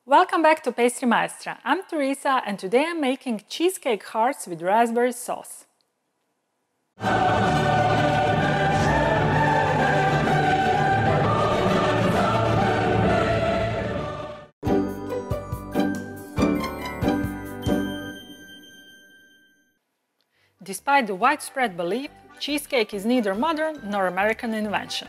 Welcome back to Pastry Maestra. I'm Teresa and today I'm making cheesecake hearts with raspberry sauce. Despite the widespread belief, cheesecake is neither modern nor American invention.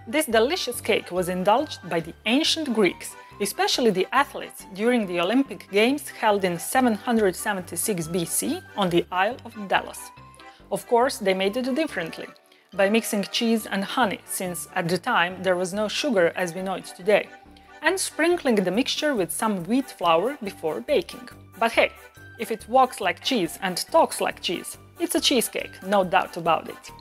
This delicious cake was indulged by the ancient Greeks, especially the athletes, during the Olympic Games held in 776 BC on the Isle of Delos. Of course, they made it differently, by mixing cheese and honey, since at the time there was no sugar as we know it today, and sprinkling the mixture with some wheat flour before baking. But hey, if it walks like cheese and talks like cheese, it's a cheesecake, no doubt about it.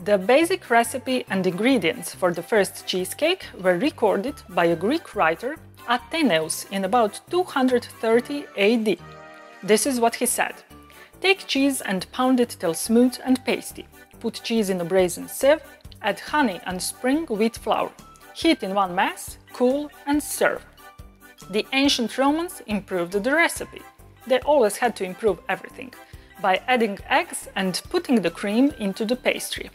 The basic recipe and ingredients for the first cheesecake were recorded by a Greek writer, Athenaeus, in about 230 AD. This is what he said: "Take cheese and pound it till smooth and pasty. Put cheese in a brazen sieve, add honey and spring wheat flour. Heat in one mass, cool and serve." The ancient Romans improved the recipe. They always had to improve everything, by adding eggs and putting the cream into the pastry.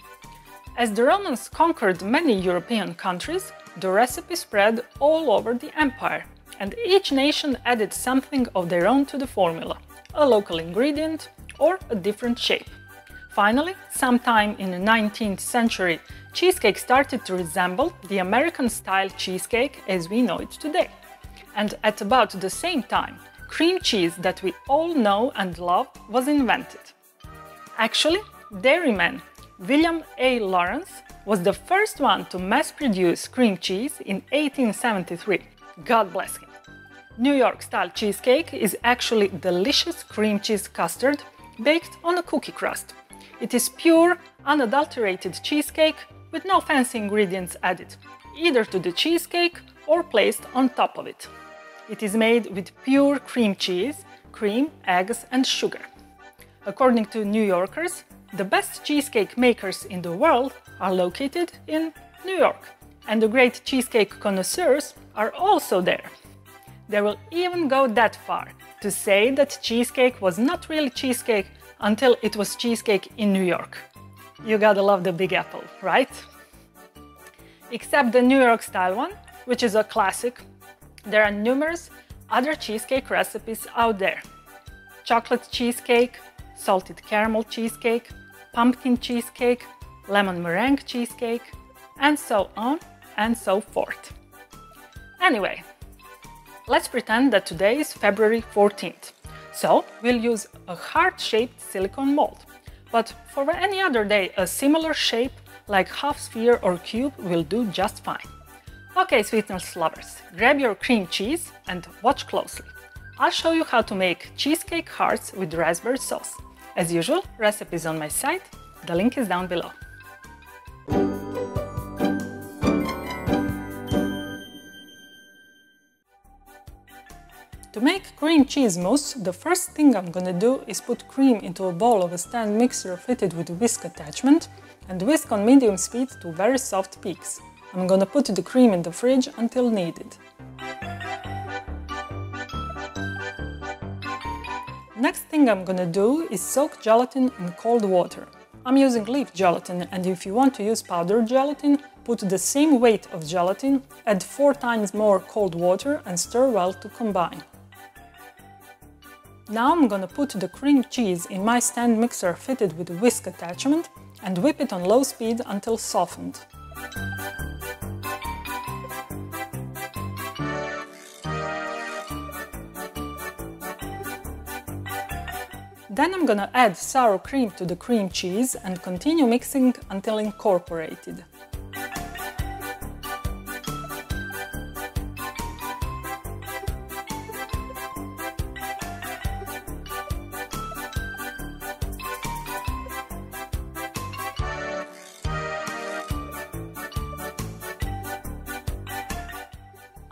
As the Romans conquered many European countries, the recipe spread all over the empire, and each nation added something of their own to the formula, a local ingredient or a different shape. Finally, sometime in the 19th century, cheesecake started to resemble the American-style cheesecake as we know it today. And at about the same time, cream cheese that we all know and love was invented. Actually, dairyman William A. Lawrence was the first one to mass-produce cream cheese in 1873. God bless him. New York-style cheesecake is actually delicious cream cheese custard baked on a cookie crust. It is pure, unadulterated cheesecake with no fancy ingredients added, either to the cheesecake or placed on top of it. It is made with pure cream cheese, cream, eggs and sugar. According to New Yorkers, the best cheesecake makers in the world are located in New York, and the great cheesecake connoisseurs are also there. They will even go that far to say that cheesecake was not really cheesecake until it was cheesecake in New York. You gotta love the Big Apple, right? Except the New York style one, which is a classic, there are numerous other cheesecake recipes out there. Chocolate cheesecake, salted caramel cheesecake, pumpkin cheesecake, lemon meringue cheesecake, and so on and so forth. Anyway, let's pretend that today is February 14th. So we'll use a heart-shaped silicone mold. But for any other day, a similar shape like half sphere or cube will do just fine. Okay, sweetness lovers, grab your cream cheese and watch closely. I'll show you how to make cheesecake hearts with raspberry sauce. As usual, recipes on my site, the link is down below. To make cream cheese mousse, the first thing I'm gonna do is put cream into a bowl of a stand mixer fitted with a whisk attachment and whisk on medium speed to very soft peaks. I'm gonna put the cream in the fridge until needed. Next thing I'm gonna do is soak gelatin in cold water. I'm using leaf gelatin, and if you want to use powdered gelatin, put the same weight of gelatin, add 4 times more cold water and stir well to combine. Now I'm gonna put the cream cheese in my stand mixer fitted with a whisk attachment and whip it on low speed until softened. Then I'm gonna add sour cream to the cream cheese and continue mixing until incorporated.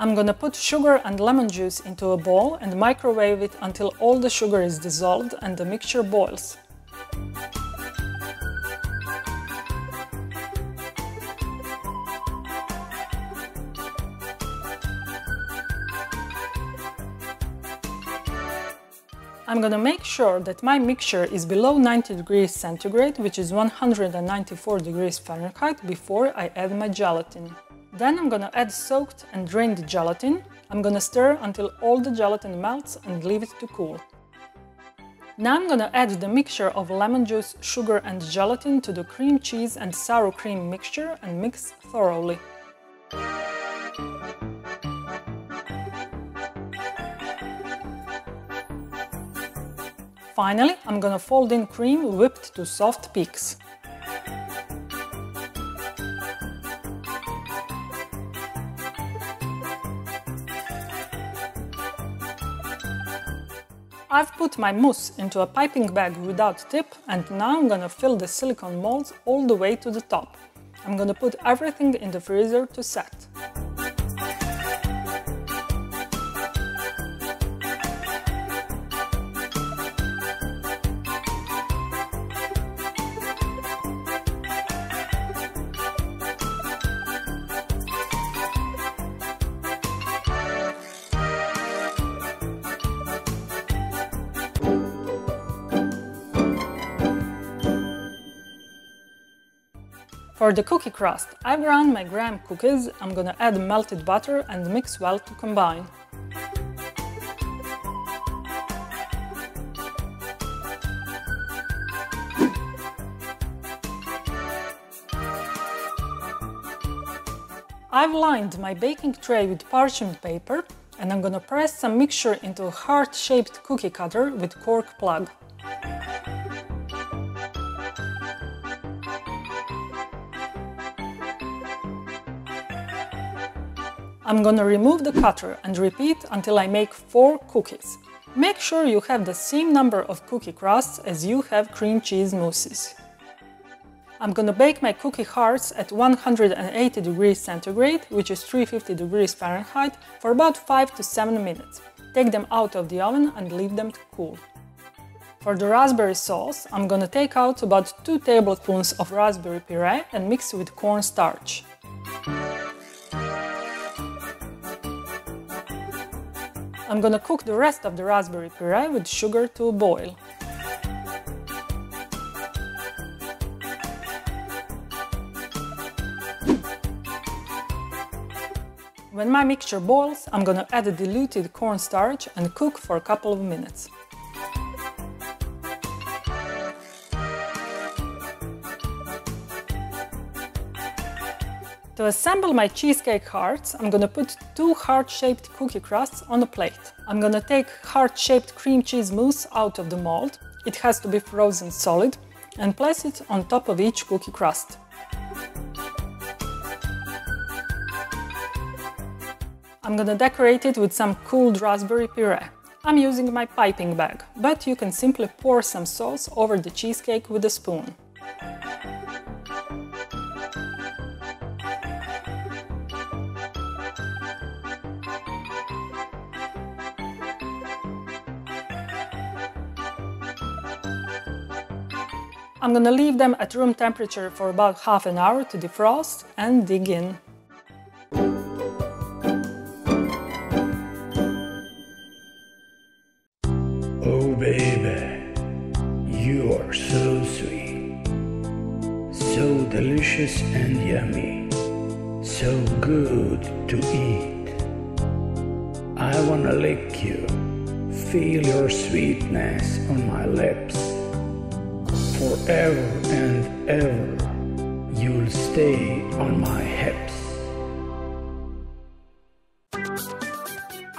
I'm gonna put sugar and lemon juice into a bowl and microwave it until all the sugar is dissolved and the mixture boils. I'm gonna make sure that my mixture is below 90 degrees centigrade, which is 194 degrees Fahrenheit, before I add my gelatin. Then I'm gonna add soaked and drained gelatin. I'm gonna stir until all the gelatin melts and leave it to cool. Now I'm gonna add the mixture of lemon juice, sugar and gelatin to the cream cheese and sour cream mixture and mix thoroughly. Finally, I'm gonna fold in cream whipped to soft peaks. I've put my mousse into a piping bag without tip, and now I'm gonna fill the silicone molds all the way to the top. I'm gonna put everything in the freezer to set. For the cookie crust, I've ground my graham cookies. I'm gonna add melted butter and mix well to combine. I've lined my baking tray with parchment paper, and I'm gonna press some mixture into a heart-shaped cookie cutter with cork plug. I'm gonna remove the cutter and repeat until I make 4 cookies. Make sure you have the same number of cookie crusts as you have cream cheese mousses. I'm gonna bake my cookie hearts at 180 degrees centigrade, which is 350 degrees Fahrenheit, for about 5 to 7 minutes. Take them out of the oven and leave them to cool. For the raspberry sauce, I'm gonna take out about 2 tablespoons of raspberry puree and mix with cornstarch. I'm gonna cook the rest of the raspberry puree with sugar to a boil. When my mixture boils, I'm gonna add the diluted cornstarch and cook for a couple of minutes. To assemble my cheesecake hearts, I'm gonna put 2 heart-shaped cookie crusts on a plate. I'm gonna take heart-shaped cream cheese mousse out of the mold. It has to be frozen solid, and place it on top of each cookie crust. I'm gonna decorate it with some cooled raspberry puree. I'm using my piping bag, but you can simply pour some sauce over the cheesecake with a spoon. I'm gonna leave them at room temperature for about half an hour to defrost and dig in. Oh baby, you are so sweet, so delicious and yummy, so good to eat. I wanna lick you, feel your sweetness on my lips. Forever and ever, you'll stay on my hips.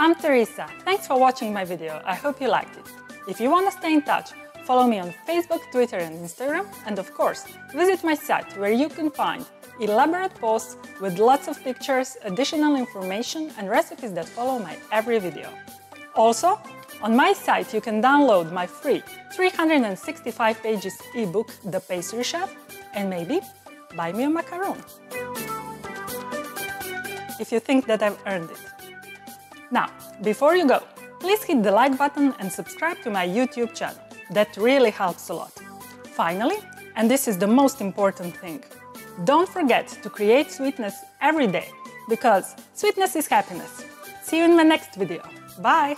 I'm Teresa. Thanks for watching my video. I hope you liked it. If you want to stay in touch, follow me on Facebook, Twitter and Instagram, and of course, visit my site where you can find elaborate posts with lots of pictures, additional information and recipes that follow my every video. Also, on my site you can download my free 365 pages ebook, The Pastry Chef, and maybe buy me a macaron, if you think that I've earned it. Now, before you go, please hit the like button and subscribe to my YouTube channel. That really helps a lot. Finally, and this is the most important thing, don't forget to create sweetness every day, because sweetness is happiness. See you in my next video. Bye!